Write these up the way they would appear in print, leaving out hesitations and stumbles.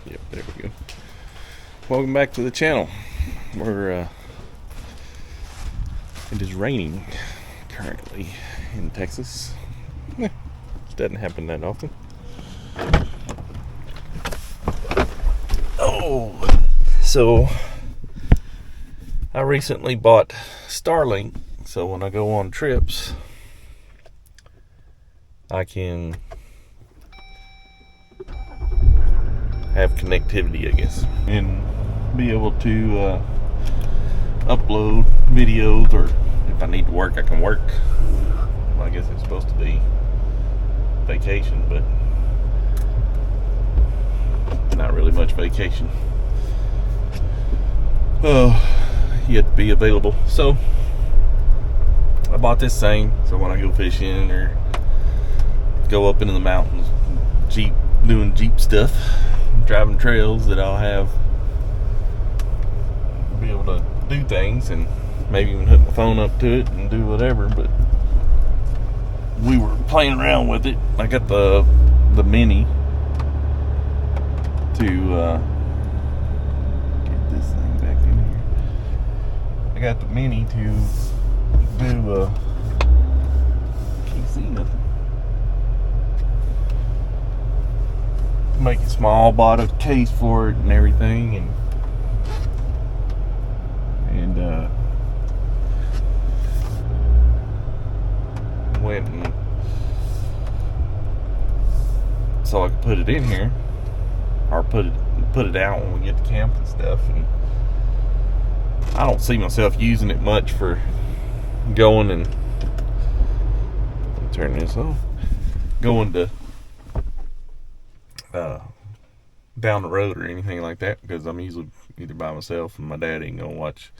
Yep, there we go. Welcome back to the channel. It is raining currently in Texas. It doesn't happen that often. So I recently bought Starlink, so when I go on trips, I can have connectivity, I guess, and be able to upload videos, or if I need to work, I can work. Well, I guess it's supposed to be vacation, but not really much vacation. Yet to be available. So I bought this thing so when I go fishing or go up into the mountains, doing Jeep stuff, driving trails, that I'll be able to do things and maybe even hook my phone up to it and do whatever. But we were playing around with it. I got the mini to get this thing back in here. I got the mini to do can't see nothing. Make it small, bought a case for it and everything, and went and so I could put it in here, or put it out when we get to camp and stuff. And I don't see myself using it much for going and turn this off, going to down the road or anything like that, because I'm usually either by myself, and my dad ain't gonna watch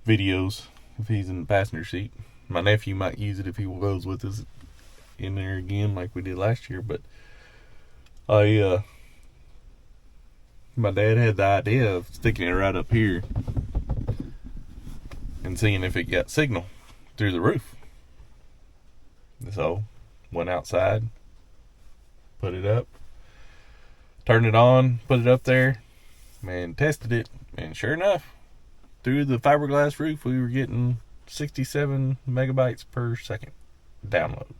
videos if he's in the passenger seat. My nephew might use it if he goes with us in there again like we did last year, but my dad had the idea of sticking it right up here and seeing if it got signal through the roof. So went outside, put it up, turned it on, put it up there, and tested it. And sure enough, through the fiberglass roof, we were getting 67 megabytes per second download.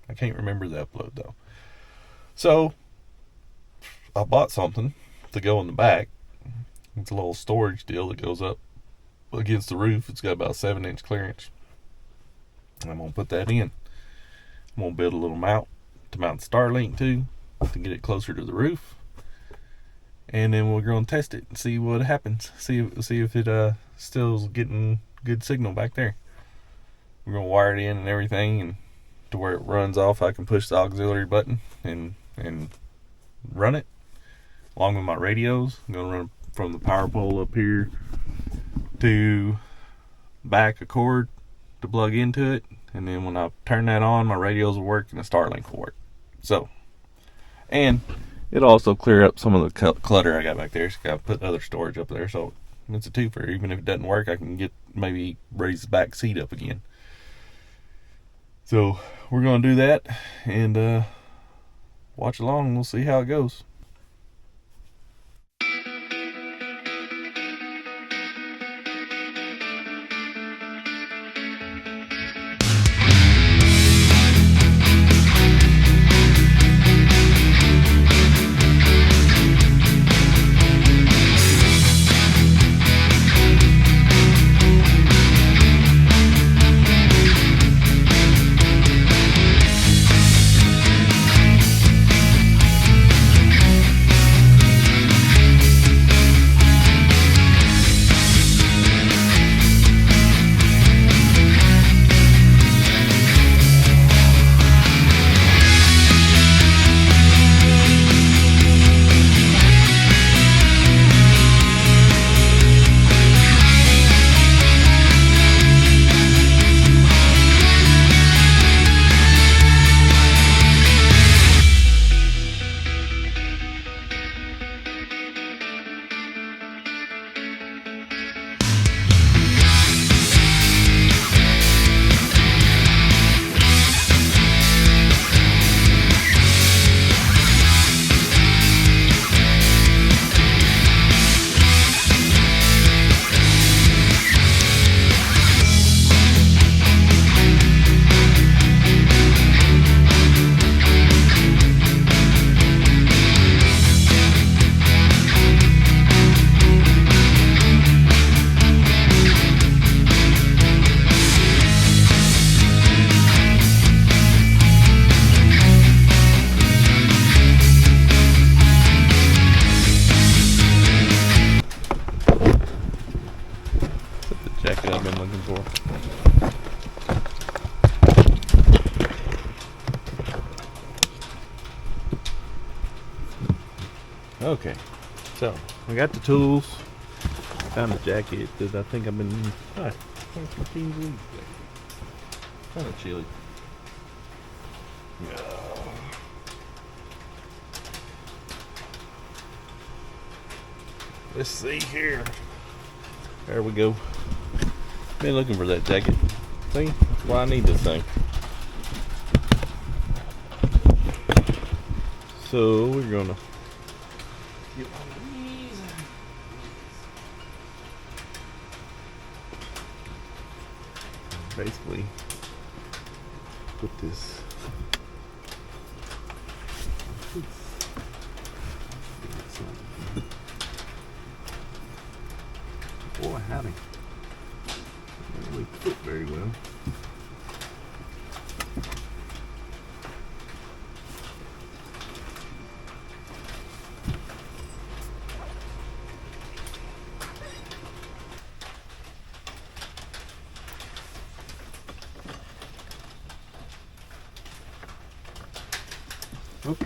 I can't remember the upload though. So I bought something to go in the back. It's a little storage deal that goes up against the roof. It's got about 7-inch clearance. And I'm gonna put that in. I'm gonna build a little mount to mount Starlink to get it closer to the roof. And then we're going to test it and see what happens. See if it still is getting good signal back there. We're going to wire it in and everything, and to where it runs off, I can push the auxiliary button and run it along with my radios. I'm going to run from the power pole up here to back a cord to plug into it, and then when I turn that on, my radios will work and the Starlink will work. So, and it'll also clear up some of the clutter I got back there. So I got to put other storage up there, so it's a twofer. Even if it doesn't work, I can maybe raise the back seat up again. So we're going to do that and watch along, and we'll see how it goes. Okay, so I got the tools. Found a jacket that I think I've been. Kind of chilly. Yeah. Let's see here. There we go. Been looking for that jacket. See, that's why I need this thing. So we're gonna get one of these. Basically, put this. Boy, howdy. Doesn't really fit very well. Oh.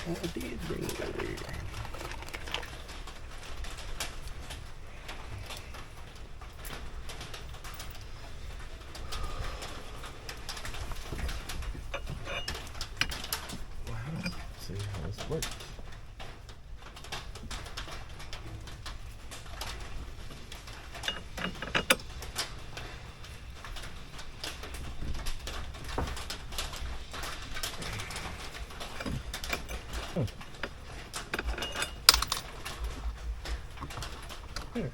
I did bring it over here. Let's see how this works. Oh. There.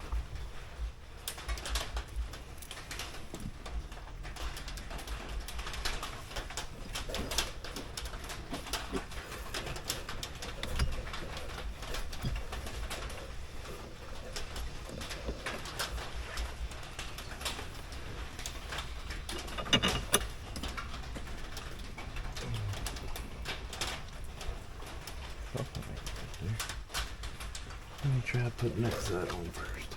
Let me try putting that side on first.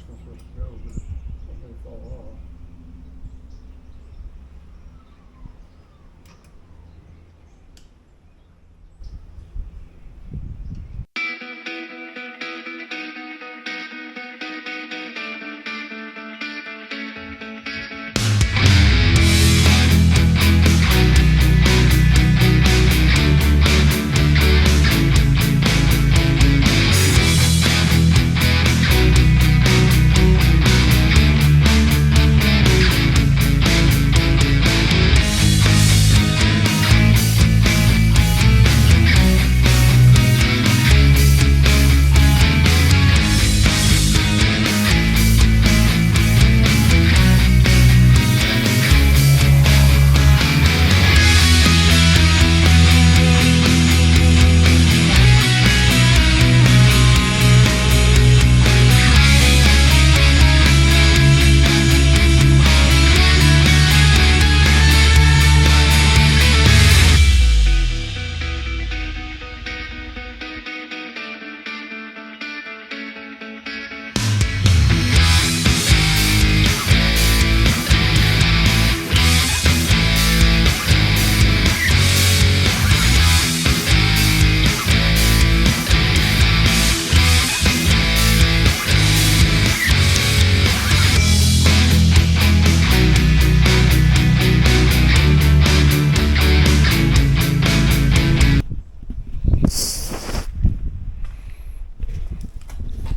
not supposed to go, but it may fall off.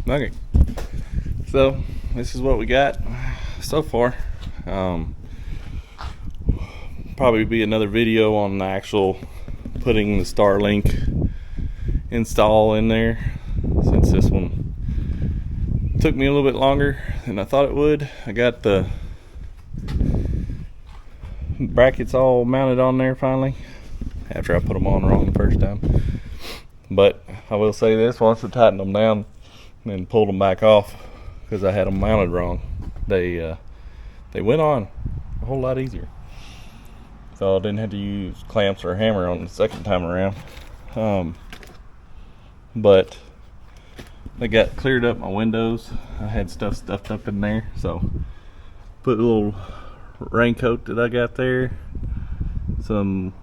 Okay, so this is what we got so far. Probably be another video on the actual putting the Starlink install in there, since this one took me a little bit longer than I thought it would. I got the brackets all mounted on there finally, after I put them on wrong the first time. But I will say this, once I tightened them down and pulled them back off, because I had them mounted wrong, they went on a whole lot easier. So I didn't have to use clamps or a hammer on the second time around. But they got cleared up my windows. I had stuff stuffed up in there, so put a little raincoat that I got there, some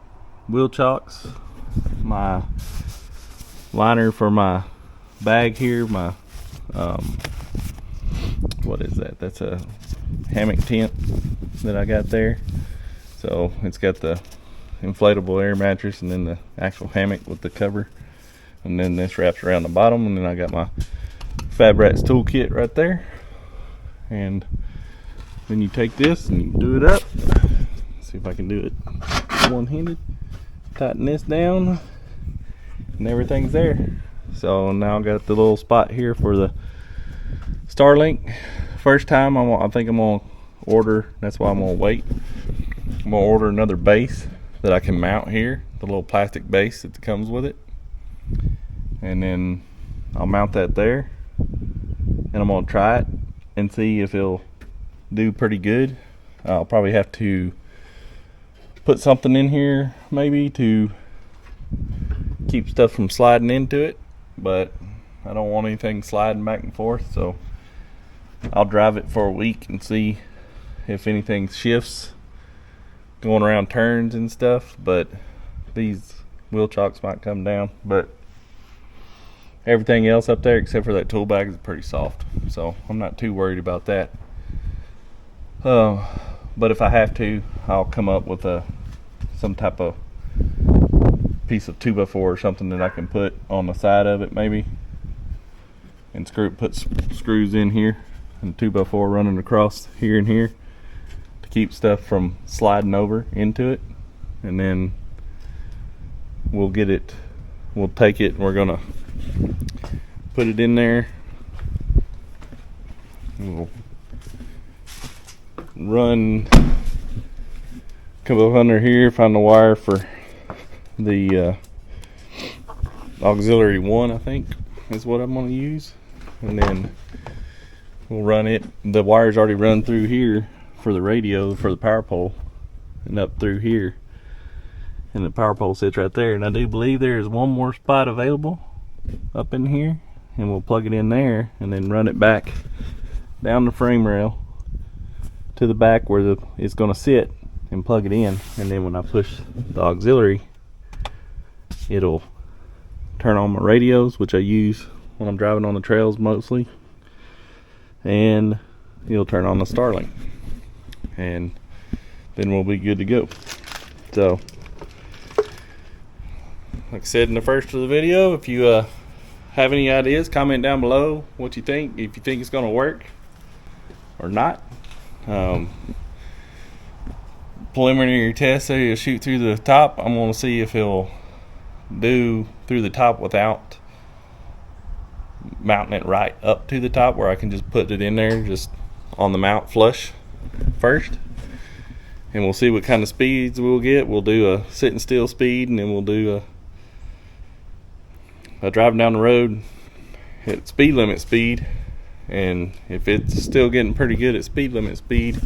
wheel chocks, my liner for my bag here, my what is that? That's a hammock tent that I got there. So it's got the inflatable air mattress and then the actual hammock with the cover, and then this wraps around the bottom, and then I got my Fab Rats toolkit right there. And then you take this and you do it up. See if I can do it one-handed. Tighten this down and everything's there. So now I got the little spot here for the Starlink. First time I think I'm gonna order, that's why I'm gonna wait, I'm gonna order another base that I can mount here, the little plastic base that comes with it, and then I'll mount that there, and I'm gonna try it and see if it'll do pretty good. I'll probably have to put something in here maybe to keep stuff from sliding into it, but I don't want anything sliding back and forth, so I'll drive it for a week and see if anything shifts going around turns and stuff. But these wheel chocks might come down, but everything else up there except for that tool bag is pretty soft, so I'm not too worried about that. But if I have to, I'll come up with some type of piece of 2x4 or something that I can put on the side of it maybe, and put screws in here and 2x4 running across here and here to keep stuff from sliding over into it. And then we'll take it and we're gonna put it in there. We'll run a couple under here, find the wire for the auxiliary 1, I think is what I'm going to use, and then we'll run it. The wire's already run through here for the radio for the power pole and up through here, and the power pole sits right there. And I do believe there is one more spot available up in here, and we'll plug it in there and then run it back down the frame rail to the back where it's going to sit, and plug it in, and then when I push the auxiliary, it'll turn on my radios, which I use when I'm driving on the trails mostly, and it'll turn on the Starlink, and then we'll be good to go. So like I said in the first of the video, if you have any ideas, comment down below what you think, if you think it's going to work or not. Preliminary test, so he'll shoot through the top. I'm going to see if he'll do through the top without mounting it right up to the top, where I can just put it in there just on the mount flush first, and we'll see what kind of speeds we'll get. We'll do a sitting still speed, and then we'll do a driving down the road at speed limit speed, and if it's still getting pretty good at speed limit speed,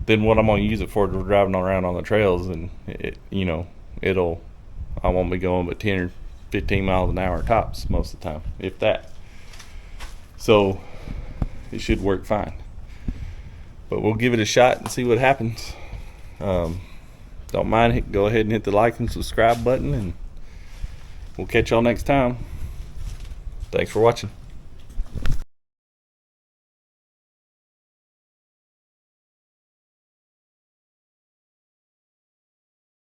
then what I'm going to use it for is driving around on the trails, and I won't be going but 10 or 15 miles an hour tops most of the time, if that. So it should work fine, but we'll give it a shot and see what happens. Don't mind, go ahead and hit the like and subscribe button, and we'll catch y'all next time. Thanks for watching.